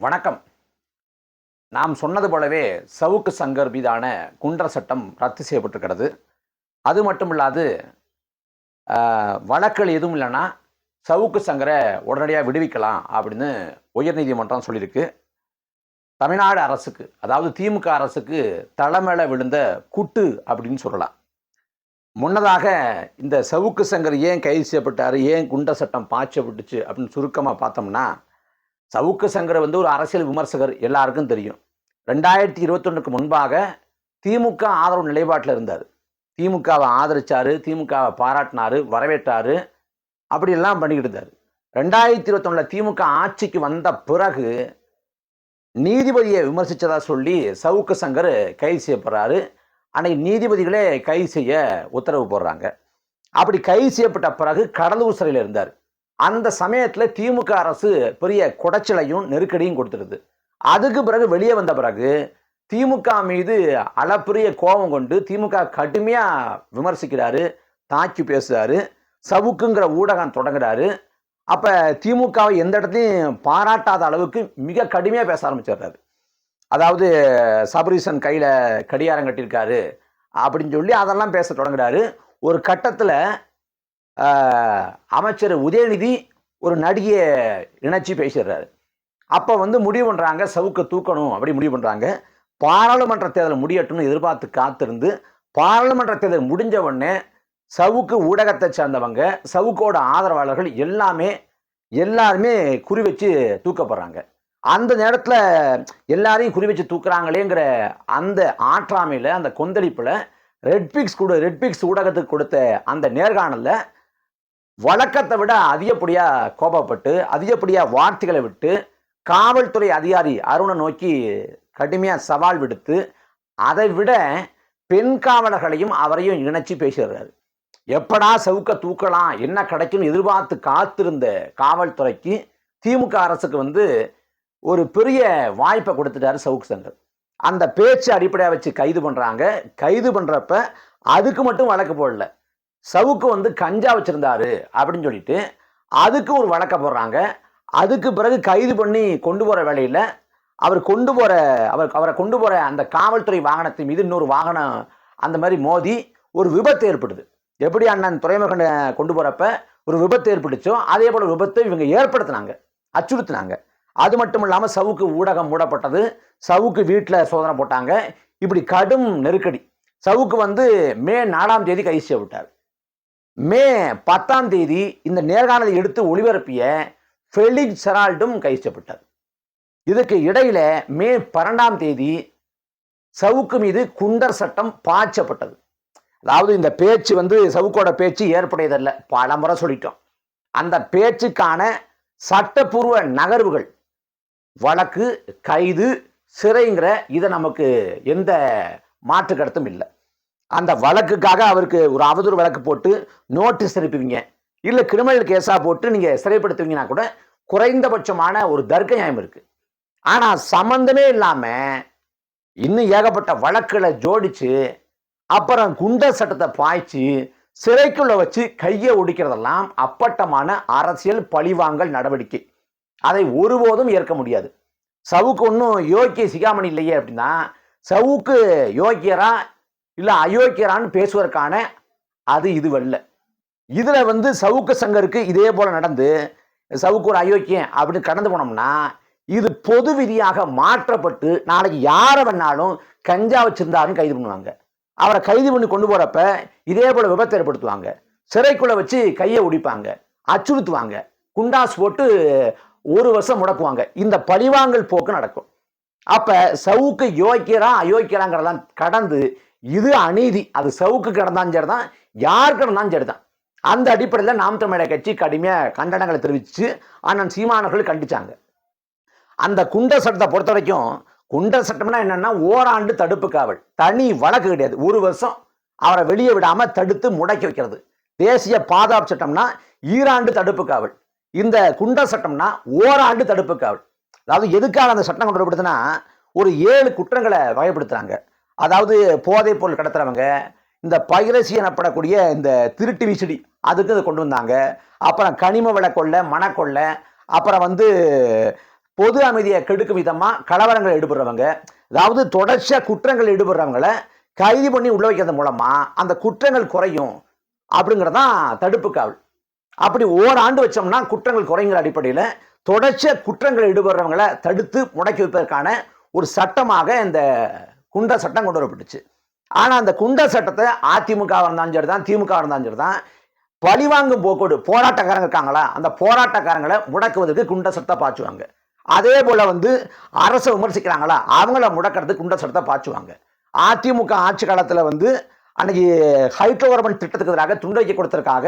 வணக்கம். நாம் சொன்னது போலவே சவுக்கு சங்கர் மீதான குண்டர் சட்டம் ரத்து செய்யப்பட்டிருக்கிறது. அது மட்டும் இல்லாது வழக்குகள் எதுவும் இல்லைன்னா சவுக்கு சங்கரை உடனடியாக விடுவிக்கலாம் அப்படின்னு உயர்நீதிமன்றம் சொல்லியிருக்கு. தமிழ்நாடு அரசுக்கு, அதாவது திமுக அரசுக்கு தலைமையில விழுந்த குட்டு அப்படின்னு சொல்லலாம். முன்னதாக இந்த சவுக்கு சங்கர் ஏன் கைது செய்யப்பட்டார், ஏன் குண்டர் சட்டம் பாய்ச்சப்பட்டுச்சு அப்படின்னு சுருக்கமாக பார்த்தோம்னா, சவுக்கு சங்கர் ஒரு அரசியல் விமர்சகர், எல்லாருக்கும் தெரியும். 2021க்கு முன்பாக திமுக ஆதரவு நிலைப்பாட்டில் இருந்தார். திமுகவை ஆதரிச்சாரு, திமுகவை பாராட்டினாரு, வரவேற்றாரு, அப்படியெல்லாம் பண்ணிக்கிட்டு இருந்தார். 2021 திமுக ஆட்சிக்கு வந்த பிறகு நீதிபதியை விமர்சித்ததா சொல்லி சவுக்கு சங்கர் கைது செய்யப்படுறாரு. அன்னைக்கு நீதிபதிகளே கைது செய்ய உத்தரவு போடுறாங்க. அப்படி கைது செய்யப்பட்ட பிறகு கடலூர் சிறையில் இருந்தார். அந்த சமயத்தில் திமுக அரசு பெரிய குடைச்சலையும் நெருக்கடியும் கொடுத்துருது. அதுக்கு பிறகு வெளியே வந்த பிறகு திமுக மீது அளப்பரிய கோபம் கொண்டு திமுக கடுமையாக விமர்சிக்கிறாரு, தாக்கி பேசுகிறாரு, சவுக்குங்கிற ஊடகம் தொடங்குறாரு. அப்போ திமுகவை எந்த இடத்துலையும் பாராட்டாத அளவுக்கு மிக கடுமையாக பேச ஆரம்பிச்சிடுறாரு. அதாவது சபரீசன் கையில் கடியாரம் கட்டியிருக்காரு அப்படின்னு சொல்லி அதெல்லாம் பேச தொடங்குறாரு. ஒரு கட்டத்தில் அமைச்சர் உதயநிதி ஒரு நடிகையை இணைச்சி பேசிடுறாரு. அப்போ முடிவு பண்ணுறாங்க, சவுக்கை தூக்கணும் அப்படி முடிவு பண்ணுறாங்க. பாராளுமன்ற தேர்தல் முடியட்டும்னு எதிர்பார்த்து காத்திருந்து பாராளுமன்ற தேர்தல் முடிஞ்ச உடனே சவுக்கு ஊடகத்தை சேர்ந்தவங்க, சவுக்கோட ஆதரவாளர்கள் எல்லாருமே குறி வச்சு தூக்கப்படுறாங்க. அந்த நேரத்தில் எல்லாரையும் குறி வச்சு தூக்குறாங்களேங்கிற அந்த ஆற்றாமையில், அந்த கொந்தளிப்பில் ரெட்பிக்ஸ் ஊடகத்துக்கு கொடுத்த அந்த நேர்காணலில் வழக்கத்தை விட அதிகப்படியாக கோபப்பட்டு அதிகப்படியாக வார்த்தைகளை விட்டு காவல்துறை அதிகாரி அருணை நோக்கி கடுமையாக சவால் விடுத்து, அதை விட பெண் காவலர்களையும் அவரையும் இணைச்சி பேசுகிறாரு. எப்படா சவுக்க தூக்கலாம், என்ன கிடைக்கும்னு எதிர்பார்த்து காத்திருந்த காவல்துறைக்கு திமுக அரசுக்கு ஒரு பெரிய வாய்ப்பை கொடுத்துட்டாரு சவுக்கு சங்கர். அந்த பேச்சு அடிப்படையாக வச்சு கைது பண்ணுறாங்க. கைது பண்ணுறப்ப அதுக்கு மட்டும் வழக்கு போடல, சவுக்கு கஞ்சா வச்சிருந்தாரு அப்படின்னு சொல்லிட்டு அதுக்கு ஒரு வழக்க போடுறாங்க. அதுக்கு பிறகு கைது பண்ணி கொண்டு போகிற வேலையில் அவரை கொண்டு போகிற அந்த காவல்துறை வாகனத்தின் மீது இன்னொரு வாகனம் அந்த மாதிரி மோதி ஒரு விபத்து ஏற்படுது. எப்படி அண்ணன் துறைமுகனை கொண்டு போகிறப்ப ஒரு விபத்து ஏற்பட்டுச்சோ அதே போல் விபத்தை இவங்க ஏற்படுத்தினாங்க, அச்சுறுத்தினாங்க. அது மட்டும் இல்லாமல் சவுக்கு ஊடகம் மூடப்பட்டது, சவுக்கு வீட்டில் சோதனை போட்டாங்க. இப்படி கடும் நெருக்கடி. சவுக்கு மே 4ஆம் தேதி கைது செய்யப்பட்டார். மே 10ஆம் தேதி இந்த நேர்காணலை எடுத்து ஒளிபரப்பிய ஃபெலிக்ஸ் ஜெரால்டும் கைது செய்யப்பட்டார். இதுக்கு இடையில மே 12ஆம் தேதி சவுக்கு மீது குண்டர் சட்டம் பாய்ச்சப்பட்டது. அதாவது இந்த பேச்சு சவுக்கோட பேச்சு ஏற்புடையதல்ல, பல முறை சொல்லிட்டோம். அந்த பேச்சுக்கான சட்டப்பூர்வ நகர்வுகள், வழக்கு, கைது, சிறைங்கிற இதை நமக்கு எந்த மாற்று கருத்தும் இல்லை. அந்த வழக்குக்காக அவருக்கு ஒரு அவதூறு வழக்கு போட்டு நோட்டீஸ் அனுப்புவீங்க, இல்லை கிரிமினல் கேஸாக போட்டு நீங்கள் சிறைப்படுத்துவீங்கன்னா கூட குறைந்தபட்சமான ஒரு தர்க்க நியாயம் இருக்கு. ஆனால் சம்பந்தமே இல்லாமல் இன்னும் ஏகப்பட்ட வழக்குகளை ஜோடிச்சு அப்புறம் குண்டர் சட்டத்தை பாய்ச்சி சிறைக்குள்ள வச்சு கையை ஒடிக்கிறதெல்லாம் அப்பட்டமான அரசியல் பழிவாங்கல் நடவடிக்கை. அதை ஒருபோதும் ஏற்க முடியாது. சவுக்கு ஒன்றும் யோக்கிய சிகாமணி இல்லையே அப்படின்னா, சவுக்கு யோக்கியரா இல்லை அயோக்கியரான்னு பேசுவதற்கான அது இதுவல்ல. இதில் சவுக்கு சங்கருக்கு இதே போல் நடந்து சவுக்கு ஒரு அயோக்கியம் அப்படின்னு கடந்து போனோம்னா இது பொது விதியாக மாற்றப்பட்டு நாளைக்கு யாரை வேணாலும் கஞ்சா வச்சிருந்தாருன்னு கைது பண்ணுவாங்க. அவரை கைது பண்ணி கொண்டு போகிறப்ப இதே போல் விபத்தை ஏற்படுத்துவாங்க, சிறைக்குள்ளே வச்சு கையை ஒடிப்பாங்க, அச்சுறுத்துவாங்க, குண்டாஸ் போட்டு 1 வருஷம் முடக்குவாங்க. இந்த பழிவாங்கல் போக்கு நடக்கும். அப்போ சவுக்கு யோக்கியரா அயோக்கியராங்கிறதெல்லாம் கடந்து இது அநீதி, அது சவுக்கு கிடந்தாலும் சரி தான், யார் கிடந்தாலும் சரி தான். அந்த அடிப்படையில் நாம் தமிழர் கட்சி கடுமையாக கண்டனங்களை தெரிவிச்சு அண்ணன் சீமானவர்கள் கண்டிச்சாங்க. அந்த குண்டர் சட்டத்தை பொறுத்த வரைக்கும், குண்டர் சட்டம்னா என்னன்னா ஓராண்டு தடுப்பு காவல், தனி வழக்கு கிடையாது. 1 வருஷம் அவரை வெளியே விடாம தடுத்து முடக்கி வைக்கிறது. தேசிய பாதுகாப்பு சட்டம்னா ஈராண்டு தடுப்பு காவல். இந்த குண்டர் சட்டம்னா ஓராண்டு தடுப்பு காவல். அதாவது எதுக்காக அந்த சட்டம் கொண்டு வரப்படுதுன்னா, ஒரு 7 குற்றங்களை வகைப்படுத்துறாங்க. அதாவது போதைப் பொருள் கடத்துறவங்க, இந்த பைரசி எனப்படக்கூடிய இந்த திருட்டு விசிடி அதுக்கு இதை கொண்டு வந்தாங்க. அப்புறம் கனிம வள கொள்ளை, மணக்கொள்ளை, அப்புறம் பொது அமைதியை கெடுக்கும் விதமா கலவரங்கள் ஈடுபடுறவங்க, அதாவது தொடர்ச்சியா குற்றங்கள் ஈடுபடுறவங்களை கைது பண்ணி உள்ள வைக்கிறது மூலமா அந்த குற்றங்கள் குறையும் அப்படிங்கிறதான் தடுப்பு காவல். அப்படி ஓராண்டு வச்சோம்னா குற்றங்கள் குறைங்கிற அடிப்படையில் தொடர்ச்சியா குற்றங்கள் ஈடுபடுறவங்களை தடுத்து முடக்கி வைப்பதற்கான ஒரு சட்டமாக இந்த குண்ட சட்டம் கொண்டு வரப்பட்டுச்சு. ஆனா அந்த குண்ட சட்டத்தை அதிமுக இருந்தாலும் சரிதான், திமுக இருந்தாலும் சரிதான், பழிவாங்கும் போக்கோடு போராட்டக்காரங்க இருக்காங்களா, அந்த போராட்டக்காரங்களை முடக்குவதற்கு குண்ட சட்டத்தை பாய்ச்சுவாங்க. அதே போல அரசை விமர்சிக்கிறாங்களா, அவங்கள முடக்கிறதுக்கு குண்ட சட்டத்தை பாய்ச்சுவாங்க. அதிமுக ஆட்சி காலத்தில் அன்னைக்கு ஹைட்ரோ கார்பன் திட்டத்துக்கு எதிராக துண்டு வைக்க கொடுத்ததுக்காக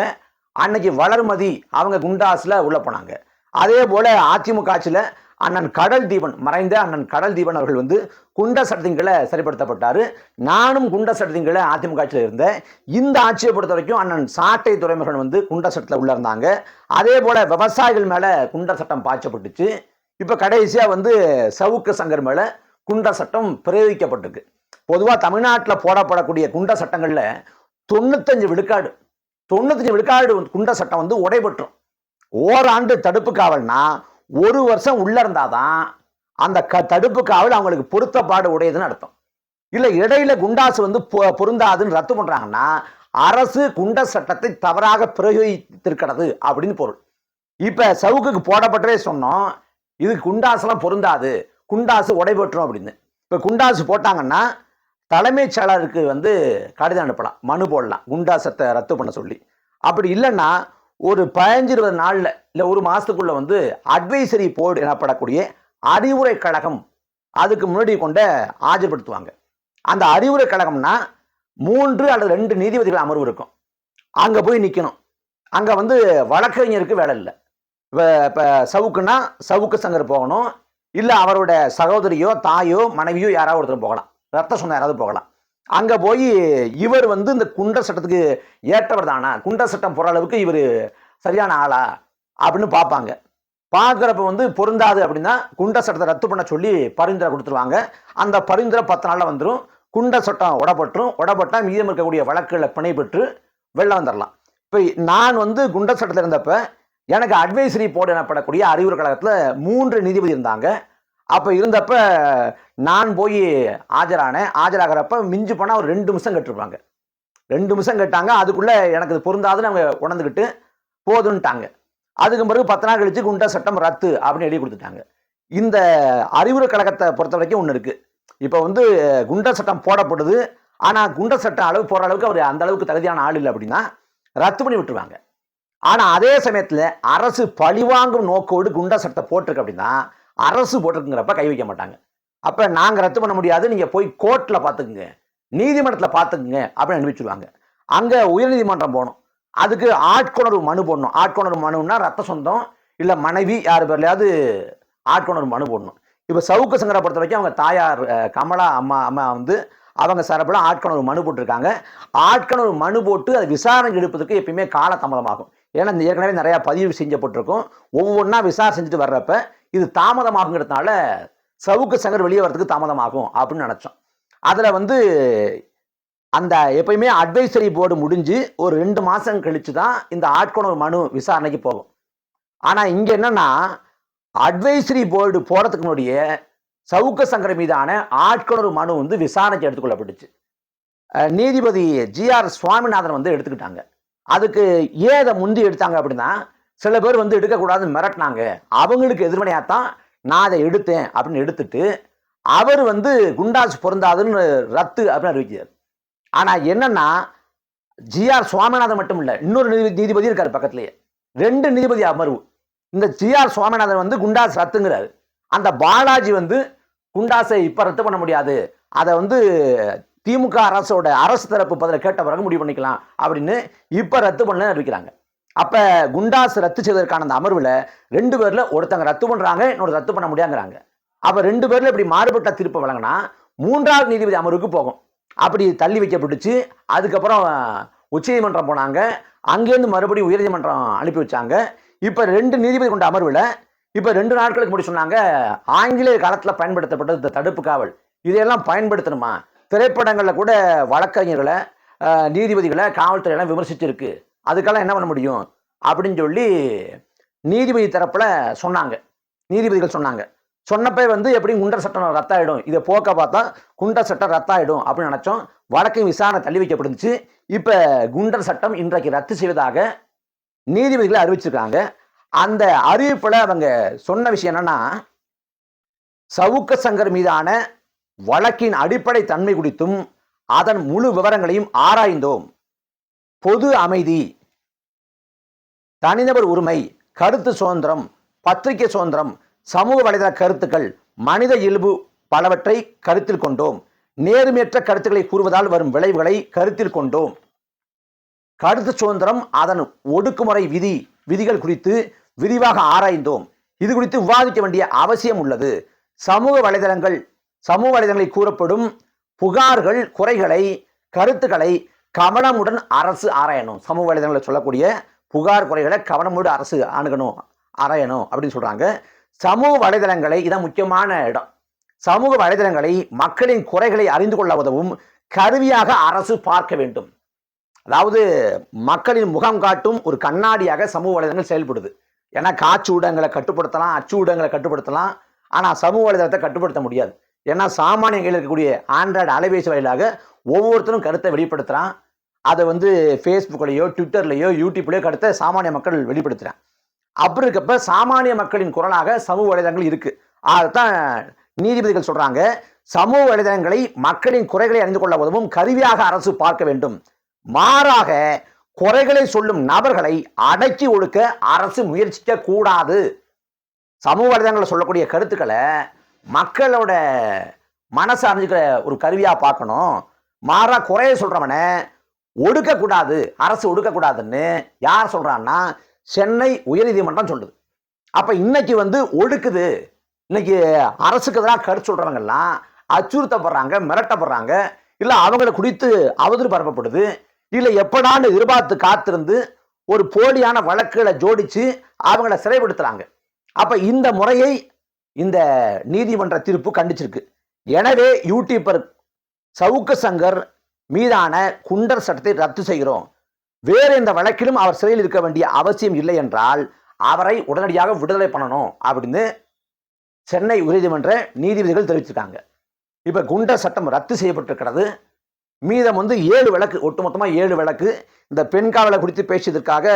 அன்னைக்கு வளர்மதி அவங்க குண்டாஸ்ல உள்ள போனாங்க. அதே போல அதிமுக ஆட்சியில் அண்ணன் கடல் தீபன், மறைந்த அண்ணன் கடல் தீபன் அவர்கள் குண்ட சட்டத்தின்களை சரிப்படுத்தப்பட்டாரு. நானும் குண்ட சட்டத்தின்களை அதிமுக ஆட்சியில் இருந்தேன். இந்த ஆட்சியை பொறுத்த வரைக்கும் அண்ணன் சாட்டை துறைமுகன் குண்ட சட்டத்தில் உள்ள இருந்தாங்க. அதே போல விவசாயிகள் மேல குண்ட சட்டம் பாய்ச்சப்பட்டுச்சு. இப்ப கடைசியா சவுக்கு சங்கர் மேல குண்ட சட்டம் பிரயோகிக்கப்பட்டிருக்கு. பொதுவா தமிழ்நாட்டில் போடப்படக்கூடிய குண்ட சட்டங்கள்ல 95 விழுக்காடு குண்ட சட்டம் உடைபற்றும். ஓராண்டு தடுப்பு காவல்னா 1 வருஷம் உள்ள இருந்தாதான் அந்த தடுப்பு காவல் அவங்களுக்கு பொருத்தப்பாடு உடையதுன்னு அர்த்தம். இல்ல இடையில குண்டாசு பொருந்தாதுன்னு ரத்து பண்றாங்கன்னா அரசு குண்ட சட்டத்தை தவறாக பிரயோகித்திருக்கிறது அப்படின்னு பொருள். இப்ப சவுக்குக்கு போடப்பட்டே சொன்னோம், இது குண்டாசுலாம் பொருந்தாது, குண்டாசு உடைபற்றும் அப்படின்னு. இப்ப குண்டாசு போட்டாங்கன்னா தலைமைச் செயலருக்கு கடிதம் அனுப்பலாம், மனு போடலாம் குண்டாசத்தை ரத்து பண்ண சொல்லி. அப்படி இல்லைன்னா ஒரு 15-20 நாள்ல இல்ல 1 மாசத்துக்குள்ள அட்வைசரி போர்டு எனப்படக்கூடிய அறிவுரை கழகம் அதுக்கு முன்னாடி கொண்டு ஆஜர்படுத்துவாங்க. அந்த அறிவுரை கழகம்னா 3 அல்லது 2 நீதிபதிகள் அமர்வு இருக்கும். அங்க போய் நிக்கணும். அங்க வழக்கறிஞருக்கு வேலை இல்லை. இப்ப சவுக்குன்னா சவுக்கு சங்கர் போகணும், இல்ல அவரோட சகோதரியோ தாயோ மனைவியோ யாராவது ஒருத்தர் போகலாம், ரத்த சொன்ன யாராவது போகலாம். அங்க போய் இவர் இந்த குண்ட சட்டத்துக்கு ஏற்றவர் தானா, குண்ட சட்டம் போற அளவுக்கு இவர் சரியான ஆளா அப்படின்னு பார்ப்பாங்க. பார்க்குறப்ப பொருந்தாது அப்படின்னா குண்ட சட்டத்தை ரத்து பண்ண சொல்லி பரிந்துரை கொடுத்துருவாங்க. அந்த பரிந்துரை 10 நாள்ல வந்துடும். குண்ட சட்டம் உடப்பட்டா மீதம் இருக்கக்கூடிய வழக்குகளை பிணை பெற்று வெளில வந்துடலாம். இப்போ நான் குண்ட சட்டத்தில் இருந்தப்ப எனக்கு அட்வைசரி போர்டு எனப்படக்கூடிய அறிவுரை கழகத்தில் 3 நீதிபதி இருந்தாங்க. அப்போ இருந்தப்ப நான் போய் ஆஜராகிறப்ப மிஞ்சி போனால் ஒரு 2 நிமிஷம் கேட்டிருப்பாங்க. 2 நிமிஷம் கேட்டாங்க. அதுக்குள்ள எனக்கு இது பொருந்தாதுன்னு அவங்க உணர்ந்துக்கிட்டு போதுன்ட்டாங்க. அதுக்கு பிறகு 10 நாள் கழிச்சு குண்ட சட்டம் ரத்து அப்படின்னு எழுதி கொடுத்துட்டாங்க. இந்த அறிவுரை கழகத்தை பொறுத்த வரைக்கும் ஒன்று இருக்கு. இப்போ குண்ட சட்டம் போடப்படுது, ஆனால் குண்ட சட்டம் அளவு போற அளவுக்கு அவர் அந்த அளவுக்கு தகுதியான ஆள் இல்லை அப்படின்னா ரத்து பண்ணி விட்டுருவாங்க. ஆனா அதே சமயத்துல அரசு பழிவாங்கும் நோக்கோடு குண்ட சட்டத்தை போட்டிருக்கு அப்படின்னா அரசு போட்டிருக்குங்கிறப்ப கை வைக்க மாட்டாங்க. அப்ப நாங்க ரத்து பண்ண முடியாது, நீங்க போய் கோர்ட்ல பாத்துக்குங்க, நீதிமன்றத்தில் பாத்துக்குங்க அப்படின்னு அனுப்பிச்சுடுவாங்க. அங்க உயர்நீதிமன்றம் போகணும். அதுக்கு ஆட்கொணர்வு மனு போடணும். ஆட்கொணர்வு மனுன்னா ரத்த சொந்தம் இல்ல மனைவி யார் பேர்லையாவது ஆட்கொணர்வு மனு போடணும். இப்ப சவுக்கு சங்கரை பொறுத்த வரைக்கும் அவங்க தாயார் கமலா அம்மா அவங்க சார்பில் ஆட்கொணர்வு மனு போட்டிருக்காங்க. ஆட்கொணர்வு மனு போட்டு அதை விசாரணை எடுப்பதற்கு எப்பயுமே கால தாமதமாகும். ஏன்னா ஏற்கனவே நிறைய பதிவு செஞ்சப்பட்டிருக்கும். ஒவ்வொன்றா விசாரணை செஞ்சுட்டு வர்றப்ப இது தாமதமாகுங்கிறதுனால சவுக்கு சங்கர் வெளியே வர்றதுக்கு தாமதமாகும் அப்படின்னு நினைச்சோம். அதுல அந்த எப்பயுமே அட்வைசரி போர்டு முடிஞ்சு ஒரு 2 மாசம் கழிச்சு தான் இந்த ஆட்கொணர்வு மனு விசாரணைக்கு போகும். ஆனா இங்க என்னன்னா அட்வைசரி போர்டு போறதுக்கு முன்னாடியே சவுக்கு சங்கர் மீதான ஆட்கொணர்வு மனு விசாரணைக்கு எடுத்துக்கொள்ளப்பட்டுச்சு. நீதிபதி GR சுவாமிநாதன் எடுத்துக்கிட்டாங்க. அதுக்கு ஏன் அதை முந்தி எடுத்தாங்க அப்படின்னா சில பேர் எடுக்கக்கூடாதுன்னு மிரட்டினாங்க. அவங்களுக்கு எதிர்மனையாத்தான் நான் அதை எடுத்தேன் அப்படின்னு எடுத்துட்டு அவர் குண்டாசு பொருந்தாதுன்னு ரத்து அப்படின்னு அறிவிக்கிறார். ஆனா என்னன்னா GR சுவாமிநாதன் மட்டும் இல்ல, இன்னொரு நீதிபதி இருக்காரு பக்கத்திலேயே, 2 நீதிபதி அமர்வு. இந்த GR சுவாமிநாதன் குண்டாசு ரத்துங்கிறாரு. அந்த பாலாஜி குண்டாசை இப்ப ரத்து பண்ண முடியாது, அதை திமுக அரசு தரப்பு பதில கேட்ட பிறகு முடிவு பண்ணிக்கலாம் அப்படின்னு இப்ப ரத்து பண்ண அறிவிக்கிறாங்க. அப்ப குண்டாசு ரத்து செய்வதற்கான அந்த அமர்வுல 2 பேர்ல ஒருத்தங்க ரத்து பண்றாங்க, இன்னொரு ரத்து பண்ண முடியாங்கிறாங்க. அப்ப 2 பேர்ல இப்படி மாறுபட்ட தீர்ப்பு வழங்கினா 3வது நீதிபதி அமர்வுக்கு போகும். அப்படி தள்ளி வைக்கப்பட்டுச்சு. அதுக்கப்புறம் உச்சநீதிமன்றம் போனாங்க. அங்கேருந்து மறுபடியும் உயர்நீதிமன்றம் அனுப்பி வச்சாங்க. இப்ப 2 நீதிபதி கொண்ட அமர்வுல இப்ப 2 நாட்களுக்கு முன்னாடி சொன்னாங்க, ஆங்கிலேய காலத்துல பயன்படுத்தப்பட்டது இந்த தடுப்பு காவல், இதையெல்லாம் பயன்படுத்தணுமா? திரைப்படங்கள்ல கூட வழக்கறிஞர்களை நீதிபதிகளை காவல்துறையெல்லாம் விமர்சிச்சிருக்கு, அதுக்கெல்லாம் என்ன பண்ண முடியும் அப்படின்னு சொல்லி நீதிபதி தரப்புல சொன்னாங்க, நீதிபதிகள் சொன்னாங்க. சொன்னப்பே வந்து எப்படியும் குண்டர் சட்டம் ரத்தாயிடும், இதை போக்க பார்த்தா குண்டர் சட்டம் ரத்தாயிடும் அப்படின்னு நினைச்சோம். வழக்கு விசாரணை தள்ளி வைக்கப்படுச்சு. இப்ப குண்டர் சட்டம் இன்றைக்கு ரத்து செய்வதாக நீதிபதிகளை அறிவிச்சிருக்காங்க. அந்த அறிவிப்புல அவங்க சொன்ன விஷயம் என்னன்னா, சவுக்கு சங்கர் மீதான வழக்கின் அடிப்படை தன்மை குறித்தும் அதன் முழு விவரங்களையும் ஆராய்ந்தோம். பொது அமைதி, தனிநபர் உரிமை, கருத்து சுதந்திரம், பத்திரிகை சுதந்திரம், சமூக வலைதள கருத்துக்கள், மனித இயல்பு பலவற்றை கருத்தில் கொண்டோம். நேர்மையற்ற கருத்துக்களை கூறுவதால் வரும் விளைவுகளை கருத்தில் கொண்டோம். கருத்து சுதந்திரம், அதன் ஒடுக்குமுறை விதிகள் குறித்து விரிவாக ஆராய்ந்தோம். இது குறித்து விவாதிக்க வேண்டிய அவசியம் உள்ளது. சமூக வலைதளங்களில் கூறப்படும் புகார்கள், குறைகளை, கருத்துக்களை கவனமுடன் அரசு ஆராயணும். சமூக வலைதளங்களில் சொல்லக்கூடிய புகார், குறைகளை கவனமுடன் அரசு ஆராயணும் அப்படின்னு சொல்றாங்க. சமூக வலைதளங்களை, இதான் முக்கியமான இடம், சமூக வலைதளங்களை மக்களின் குறைகளை அறிந்து கொள்ள உதவும் கருவியாக அரசு பார்க்க வேண்டும். அதாவது மக்களின் முகம் காட்டும் ஒரு கண்ணாடியாக சமூக வலைதளங்கள் செயல்படுது. ஏன்னா காட்சி ஊடகங்களை கட்டுப்படுத்தலாம், அச்சு ஊடகங்களை கட்டுப்படுத்தலாம், ஆனால் சமூக வலைதளத்தை கட்டுப்படுத்த முடியாது. ஏன்னா சாமானிய கையில் இருக்கக்கூடிய ஆண்ட்ராய்டு அலைபேசி வாயிலாக ஒவ்வொருத்தரும் கருத்தை வெளிப்படுத்துகிறான். அதை வந்து ஃபேஸ்புக்லேயோ, ட்விட்டர்லேயோ, யூடியூப்லேயோ கருத்தை சாமானிய மக்கள் வெளிப்படுத்துகிறான். அப்படி இருக்கப்ப சாமானிய மக்களின் குரலாக சமூக வலைதளங்கள் இருக்கு. அதுதான் நீதிபதிகள் சொல்றாங்க, சமூக வலைதளங்களை மக்களின் குறைகளை அறிந்து கொள்ள உதவும் கருவியாக அரசு பார்க்க வேண்டும். மாறாக குறைகளை சொல்லும் நபர்களை அடக்கி ஒடுக்க அரசு முயற்சிக்க கூடாது. சமூக வலைதளங்களில் சொல்லக்கூடிய கருத்துக்களை மக்களோட மனசை அறிஞ்சுக்கிற ஒரு கருவியா பார்க்கணும். மாறா குறைய சொல்றவனை ஒடுக்கக்கூடாது, அரசு ஒடுக்கக்கூடாதுன்னு யார் சொல்றான்னா சென்னை உயர்நீதிமன்றம் சொல்லுது. அப்ப இன்னைக்கு வந்து ஒடுக்குது, இன்னைக்கு அரசுக்கு எதிராக கருத்து சொல்றவங்கெல்லாம் அச்சுறுத்தப்படுறாங்க, மிரட்டப்படுறாங்க, இல்ல அவங்களை குறித்து அவதூறு பரப்பப்படுது, இல்ல எப்படான்னு எதிர்பார்த்து காத்திருந்து ஒரு போலியான வழக்குகளை ஜோடிச்சு அவங்கள சிறைப்படுத்துறாங்க. அப்ப இந்த முறையை இந்த நீதிமன்ற தீர்ப்பு கண்டிச்சிருக்கு. எனவே யூடியூபர் சவுக்கு சங்கர் மீதான குண்டர் சட்டத்தை ரத்து செய்கிறோம். வேறு எந்த வழக்கிலும் அவர் சிறையில் இருக்க வேண்டிய அவசியம் இல்லை என்றால் அவரை உடனடியாக விடுதலை பண்ணணும் அப்படின்னு சென்னை உயர்நீதிமன்ற நீதிபதிகள் தெரிவிச்சிருக்காங்க. இப்ப குண்டர் சட்டம் ரத்து செய்யப்பட்டிருக்கிறது. மீதம் வந்து 7 வழக்கு, ஒட்டுமொத்தமாக 7 வழக்கு. இந்த பெண் காவலை குறித்து பேசியதற்காக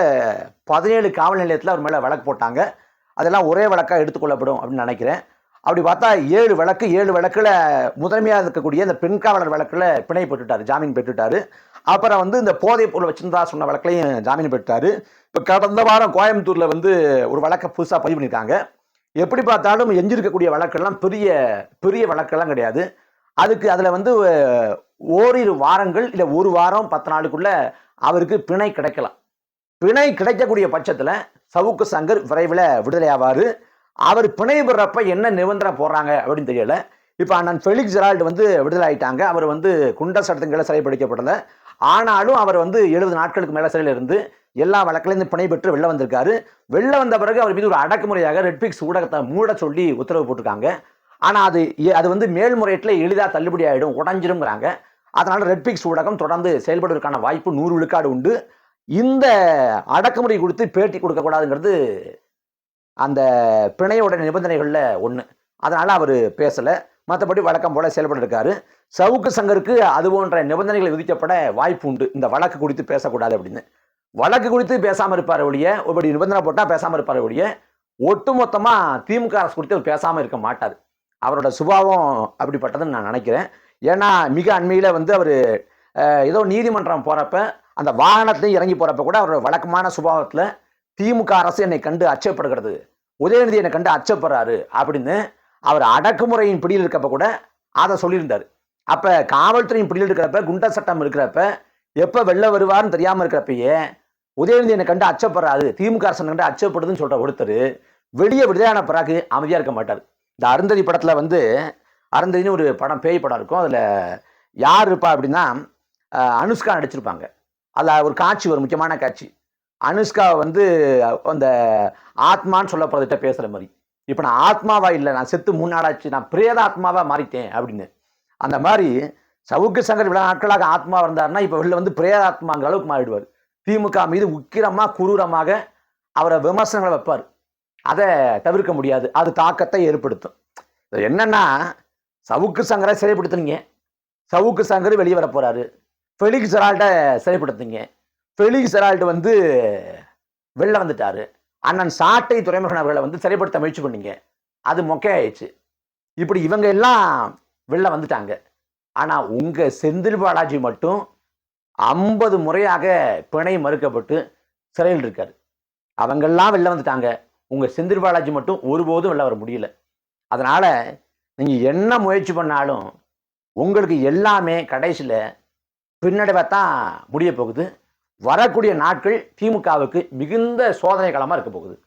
17 காவல் நிலையத்தில் அவர் மேலே வழக்கு போட்டாங்க. அதெல்லாம் ஒரே வழக்காக எடுத்துக்கொள்ளப்படும் அப்படின்னு நினைக்கிறேன். அப்படி பார்த்தா 7 வழக்கு, 7 வழக்கில் முதன்மையாக இருக்கக்கூடிய இந்த பெண் காவலர் வழக்கில் பிணை பெற்றுட்டார், ஜாமீன் பெற்றுட்டாரு. அப்புறம் வந்து இந்த போதைப் பொருள் வச்சிருந்தா சொன்ன வழக்கிலையும் ஜாமீன் பெற்றாரு. இப்போ கடந்த வாரம் கோயம்புத்தூரில் வந்து ஒரு வழக்கை புதுசாக பதிவு பண்ணியிருக்காங்க. எப்படி பார்த்தாலும் எஞ்சிருக்கக்கூடிய வழக்கெல்லாம் பெரிய பெரிய வழக்கெல்லாம் கிடையாது. அதில் வந்து ஓரிரு வாரங்கள் இல்லை 1 வாரம் 10 நாளுக்குள்ள அவருக்கு பிணை கிடைக்கலாம். பிணை கிடைக்கக்கூடிய பட்சத்தில் சவுக்கு சங்கர் விரைவில் விடுதலை ஆவார். அவர் பிணை பெறப்ப என்ன நிபந்தனை போடுறாங்க அப்படின்னு தெரியல. இப்போ அண்ணன் ஃபெலிக்ஸ் ஜெரால்டு வந்து விடுதலை ஆயிட்டாங்க. அவர் வந்து குண்டர் சட்டத்தின் சிறைப்பிடிக்கப்படலை. ஆனாலும் அவர் வந்து 70 நாட்களுக்கு மேலே சிறையில் இருந்து எல்லா வழக்கிலிருந்து பிணை பெற்று வெளில வந்திருக்காரு. வெளில வந்த பிறகு அவர் மீது ஒரு அடக்குமுறையாக ரெட்பிக்ஸ் ஊடகத்தை மூட சொல்லி உத்தரவு போட்டிருக்காங்க. ஆனால் அது வந்து மேல்முறையீட்டில் எளிதாக தள்ளுபடி ஆகிடும், உடஞ்சிருங்கிறாங்க. அதனால் ரெட்பிக்ஸ் ஊடகம் தொடர்ந்து செயல்படுவதற்கான வாய்ப்பு 100 விழுக்காடு உண்டு. இந்த அடக்குமுறை கொடுத்து பேட்டி கொடுக்கக்கூடாதுங்கிறது அந்த பிணையோட நிபந்தனைகளில் ஒன்று. அதனால் அவர் பேசலை. மற்றபடி வழக்கம் போல செயல்பட்டு இருக்காரு. சவுக்கு சங்கருக்கு அது போன்ற நிபந்தனைகளை விதிக்கப்பட வாய்ப்பு உண்டு, இந்த வழக்கு குறித்து பேசக்கூடாது அப்படின்னு. வழக்கு குறித்து பேசாமல் இருப்பார் ஒழிய, இப்படி நிபந்தனை போட்டால் பேசாமல் இருப்பார் ஒழிய, ஒட்டுமொத்தமாக திமுக அரசு குறித்து அவர் பேசாமல் இருக்க மாட்டார். அவரோட சுபாவம் அப்படிப்பட்டதுன்னு நான் நினைக்கிறேன். ஏன்னா மிக அண்மையில் வந்து அவர் ஏதோ நீதிமன்றம் போகிறப்ப அந்த வாகனத்தையும் இறங்கி போகிறப்ப கூட அவரோட வழக்கமான சுபாவத்தில் திமுக அரசு என்னை கண்டு அச்சப்படுகிறது, உதயநிதி என்னை கண்டு அச்சப்படுறாரு அப்படின்னு அவர் அடக்குமுறையின் பிடியில் இருக்கப்ப கூட அதை சொல்லியிருந்தார். அப்போ காவல்துறையின் பிடியில் இருக்கிறப்ப, குண்டர் சட்டம் இருக்கிறப்ப, எப்போ வெளில வருவார்னு தெரியாமல் இருக்கிறப்பயே உதயநிதி என்னை கண்டு அச்சப்படுறாரு, திமுக அரசு கண்டு அச்சப்படுதுன்னு சொல்கிற ஒருத்தர் வெளியே விடுதலையான பிறகு அமைதியாக இருக்க மாட்டார். இந்த அருந்ததி படத்தில் வந்து அருந்ததின்னு ஒரு படம், பேய் படம் இருக்கும். அதில் யார் இருப்பா அப்படின்னா அனுஷ்கா நடிச்சிருப்பாங்க. அதில் ஒரு காட்சி, ஒரு முக்கியமான காட்சி, அனுஷ்கா வந்து அந்த ஆத்மான்னு சொல்லப்படுறதுட்ட பேசுகிற மாதிரி, இப்போ நான் ஆத்மாவா இல்லை, நான் செத்து 3 நாளாச்சு, நான் பிரேத ஆத்மாவாக மாறிட்டேன் அப்படின்னு. அந்த மாதிரி சவுக்கு சங்கர் இவ்வளோ நாட்களாக ஆத்மாவாக இருந்தாருன்னா இப்போ வெளில வந்து பிரேத ஆத்மாங்கிற அளவுக்கு மாறிடுவார். திமுக மீது உக்கிரமாக குரூரமாக அவரை விமர்சனங்களை வைப்பார். அதை தவிர்க்க முடியாது, அது தாக்கத்தை ஏற்படுத்தும். என்னன்னா, சவுக்கு சங்கரை சிறைப்படுத்துனீங்க. சவுக்கு சங்கர் வெளிய வரப் போறாரு. ஃபெலிக்ஸ் ஜெரால்ட சிறைப்படுத்துனீங்க. ஃபெலிக்ஸ் ஜெரால்டு வந்து வெளில வந்துட்டாரு. அண்ணன் சாட்டை துரைமுருகன் அவர்கள வந்து சிறைப்படுத்த முயற்சி பண்ணீங்க. அது மொக்கையாயிருச்சு. இப்படி இவங்க எல்லாம் வெளில வந்துட்டாங்க. ஆனா, உங்க செந்தில் பாலாஜி மட்டும் 50 முறையாக பிணை மறுக்கப்பட்டு சிறையில் இருக்காரு. அவங்கெல்லாம் வெளில வந்துட்டாங்க. உங்க செந்தில் பாலாஜி மட்டும் ஒருபோதும் வெளில வர முடியல. அதனால, நீங்க என்ன முயற்சி பண்ணாலும், உங்களுக்கு எல்லாமே கடைசில பின்னடைவா தான் முடியப் போகுது. வரக்கூடிய நாட்கள் திமுகவுக்கு மிகுந்த சோதனை காலமா இருக்கப் போகுது.